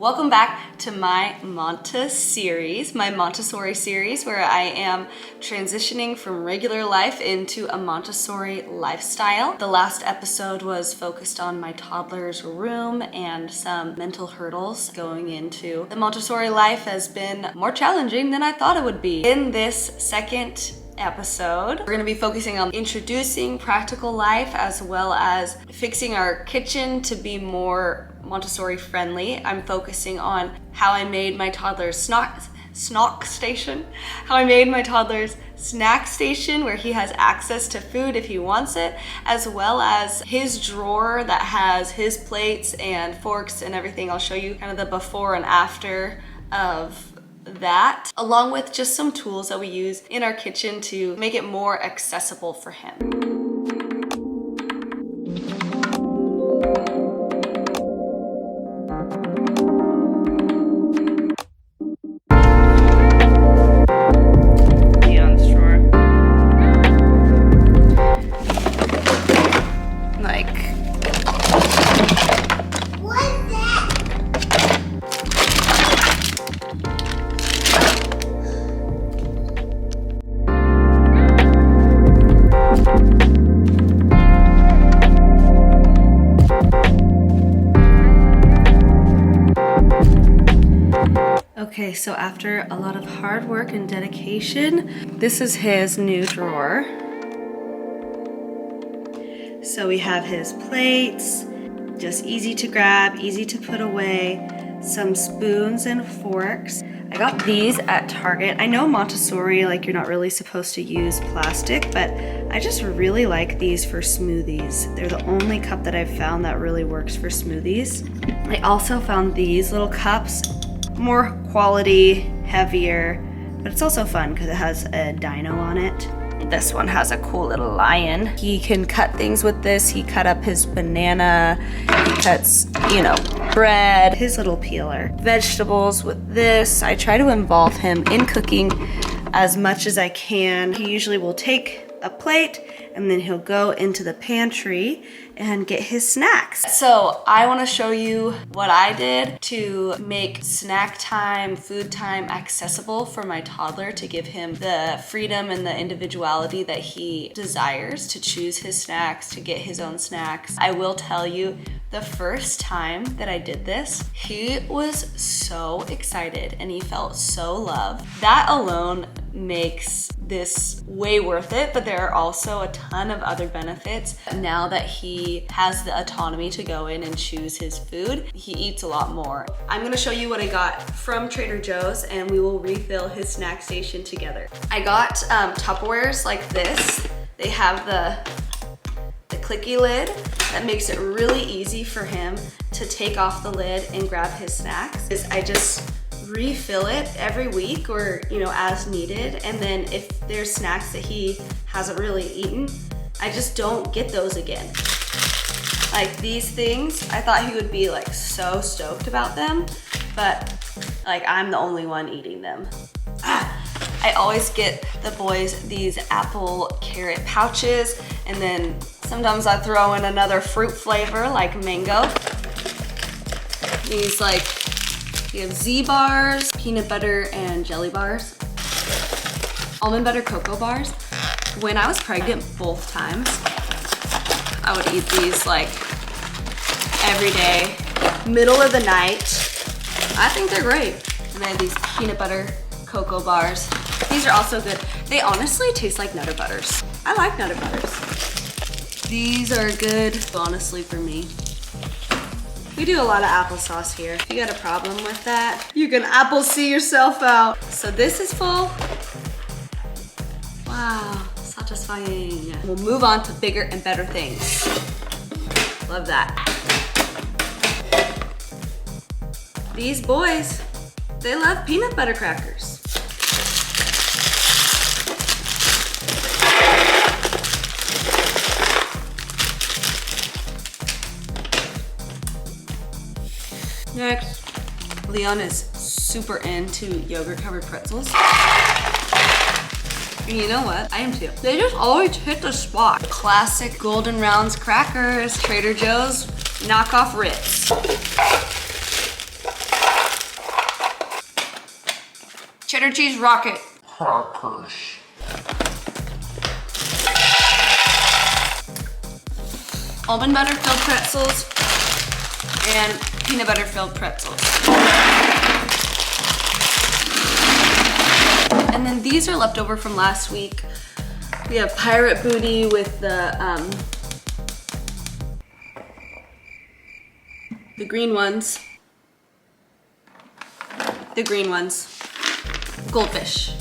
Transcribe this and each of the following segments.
Welcome back to my Montessori series, where I am transitioning from regular life into a Montessori lifestyle. The last episode was focused on my toddler's room and some mental hurdles. Going into the Montessori life has been more challenging than I thought it would be. In this second episode, we're going to be focusing on introducing practical life as well as fixing our kitchen to be more Montessori friendly. I'm focusing on how I made my toddler's snack station where he has access to food if he wants it, as well as his drawer that has his plates and forks and everything. I'll show you kind of the before and after of that, along with just some tools that we use in our kitchen to make it more accessible for him. Okay, so after a lot of hard work and dedication, this is his new drawer. So we have his plates, just easy to grab, easy to put away, some spoons and forks. I got these at Target. I know Montessori, like, you're not really supposed to use plastic, but I just really like these for smoothies. They're the only cup that I've found that really works for smoothies. I also found these little cups. More quality, heavier, but it's also fun because it has a dino on it. This one has a cool little lion. He can cut things with this. He cut up his banana, he cuts, bread, his little peeler. Vegetables with this. I try to involve him in cooking as much as I can. He usually will take a plate and then he'll go into the pantry and get his snacks. So I want to show you what I did to make snack time, food time accessible for my toddler, to give him the freedom and the individuality that he desires to choose his snacks, to get his own snacks. I will tell you, the first time that I did this, he was so excited and he felt so loved. That alone makes this way worth it, but there are also a ton of other benefits. Now that he has the autonomy to go in and choose his food, he eats a lot more. I'm gonna show you what I got from Trader Joe's and we will refill his snack station together. I got Tupperwares like this. They have the clicky lid that makes it really easy for him to take off the lid and grab his snacks. I just refill it every week or as needed, and then if there's snacks that he hasn't really eaten, I just don't get those again. Like these things, I thought he would be like so stoked about them, but like I'm the only one eating them. I always get the boys these apple carrot pouches, and then sometimes I throw in another fruit flavor like mango. These we have Z bars, peanut butter and jelly bars, almond butter cocoa bars. When I was pregnant both times, I would eat these like every day, middle of the night. I think they're great. And I have these peanut butter cocoa bars. These are also good. They honestly taste like Nutter Butters. I like Nutter Butters. These are good, honestly, for me. We do a lot of applesauce here. If you got a problem with that, you can apple see yourself out. So this is full. Wow, satisfying. We'll move on to bigger and better things. Love that. These boys, they love peanut butter crackers. Next, Leon is super into yogurt-covered pretzels. And you know what? I am too. They just always hit the spot. Classic Golden Rounds crackers, Trader Joe's knockoff Ritz. Cheddar cheese rocket. Crackers. Almond butter filled pretzels and peanut butter filled pretzels. And then these are left over from last week. We have pirate booty with the green ones. The green ones. Goldfish.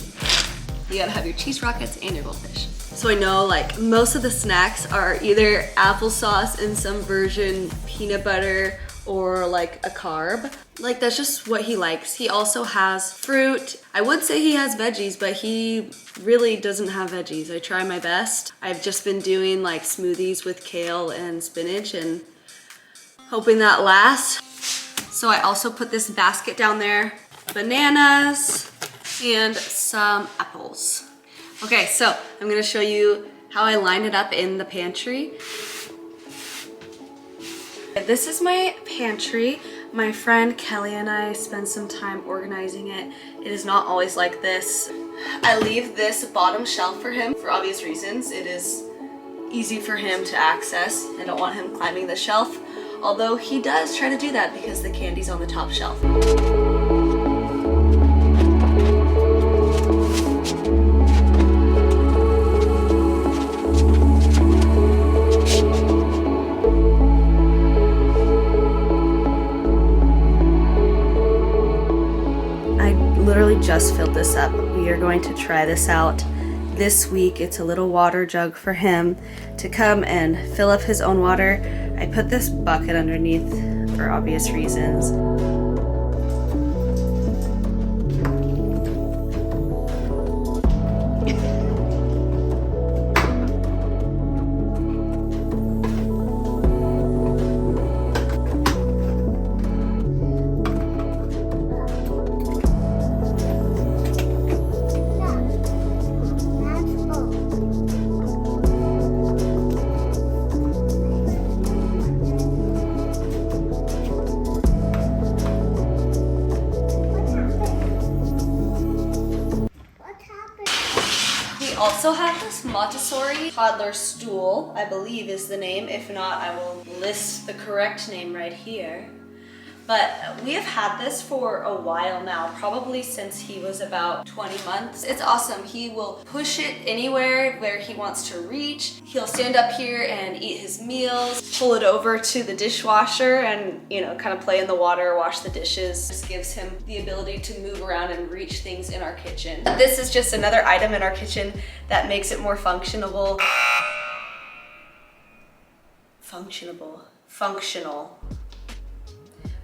You gotta have your cheese rockets and your goldfish. So I know like most of the snacks are either applesauce in some version, peanut butter, or like a carb. Like that's just what he likes. He also has fruit. I would say he has veggies, but he really doesn't have veggies. I try my best. I've just been doing like smoothies with kale and spinach and hoping that lasts. So I also put this basket down there, bananas and some apples. Okay, so I'm gonna show you how I line it up in the pantry. This is my pantry. My friend Kelly and I spend some time organizing it. It is not always like this. I leave this bottom shelf for him for obvious reasons. It is easy for him to access. I don't want him climbing the shelf, although he does try to do that because the candy's on the top shelf. Literally just filled this up. We are going to try this out this week. It's a little water jug for him to come and fill up his own water. I put this bucket underneath for obvious reasons. Also have this Montessori Toddler Stool, I believe is the name. If not, I will list the correct name right here. But we have had this for a while now, probably since he was about 20 months. It's awesome. He will push it anywhere where he wants to reach. He'll stand up here and eat his meals, pull it over to the dishwasher and, you know, kind of play in the water, wash the dishes. This gives him the ability to move around and reach things in our kitchen. This is just another item in our kitchen that makes it more functional.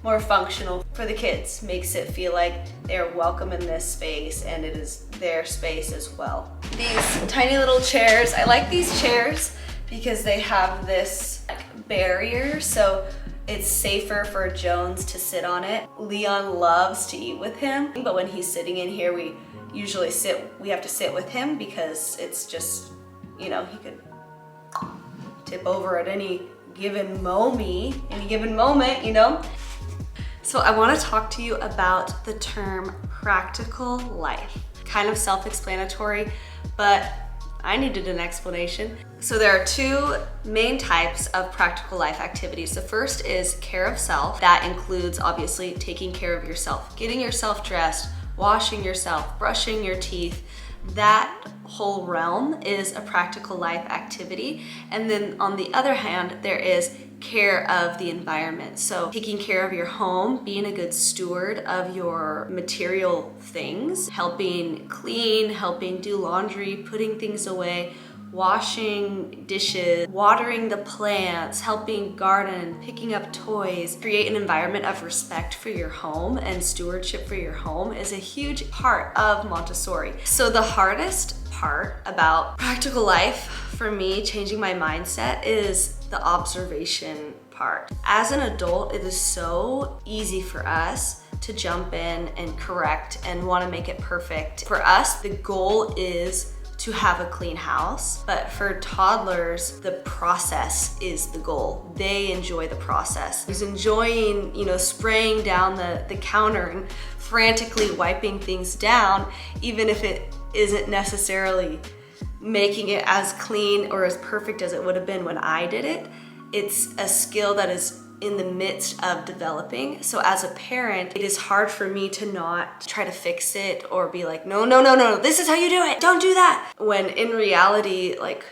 More functional for the kids. Makes it feel like they're welcome in this space and it is their space as well. These tiny little chairs, I like these chairs because they have this barrier, so it's safer for Jones to sit on it. Leon loves to eat with him, but when he's sitting in here, we have to sit with him because it's just, you know, he could tip over at any given moment, you know? So I want to talk to you about the term practical life. Kind of self-explanatory, but I needed an explanation. So there are two main types of practical life activities. The first is care of self. That includes obviously taking care of yourself, getting yourself dressed, washing yourself, brushing your teeth. That whole realm is a practical life activity. And then on the other hand, there is care of the environment. So taking care of your home, being a good steward of your material things, helping clean, helping do laundry, putting things away, washing dishes, watering the plants, helping garden, picking up toys. Create an environment of respect for your home and stewardship for your home is a huge part of Montessori. So the hardest part about practical life for me, changing my mindset, is the observation part. As an adult, it is so easy for us to jump in and correct and want to make it perfect. For us, the goal is to have a clean house. But for toddlers, the process is the goal. They enjoy the process. He's enjoying, you know, spraying down the counter and frantically wiping things down, even if it isn't necessarily making it as clean or as perfect as it would have been when I did it. It's a skill that is in the midst of developing. So as a parent, it is hard for me to not try to fix it or be like, no, no, no, no, this is how you do it. Don't do that. When in reality, like,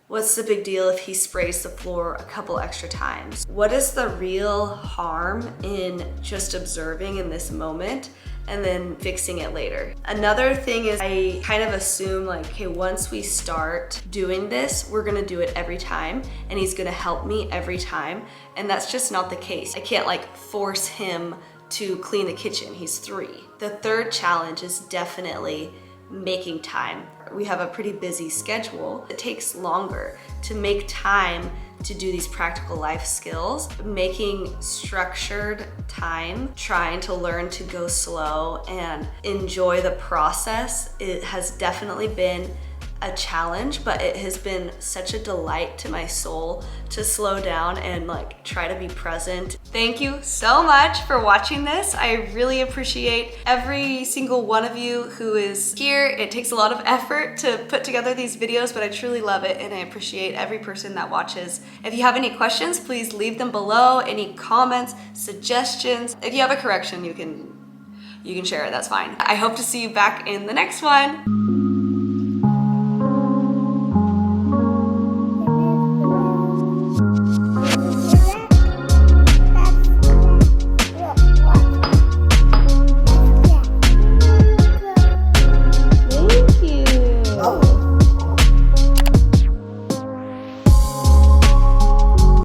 what's the big deal if he sprays the floor a couple extra times? What is the real harm in just observing in this moment and then fixing it later? Another thing is I kind of assume like, okay, once we start doing this, we're gonna do it every time and he's gonna help me every time. And that's just not the case. I can't like force him to clean the kitchen. He's 3. The third challenge is definitely making time. We have a pretty busy schedule. It takes longer to make time to do these practical life skills. Making structured time, trying to learn to go slow and enjoy the process, it has definitely been a challenge, but it has been such a delight to my soul to slow down and like try to be present. Thank you so much for watching this. I really appreciate every single one of you who is here. It takes a lot of effort to put together these videos, but I truly love it and I appreciate every person that watches. If you have any questions, please leave them below. Any comments, suggestions. If you have a correction, you can share it, that's fine. I hope to see you back in the next one.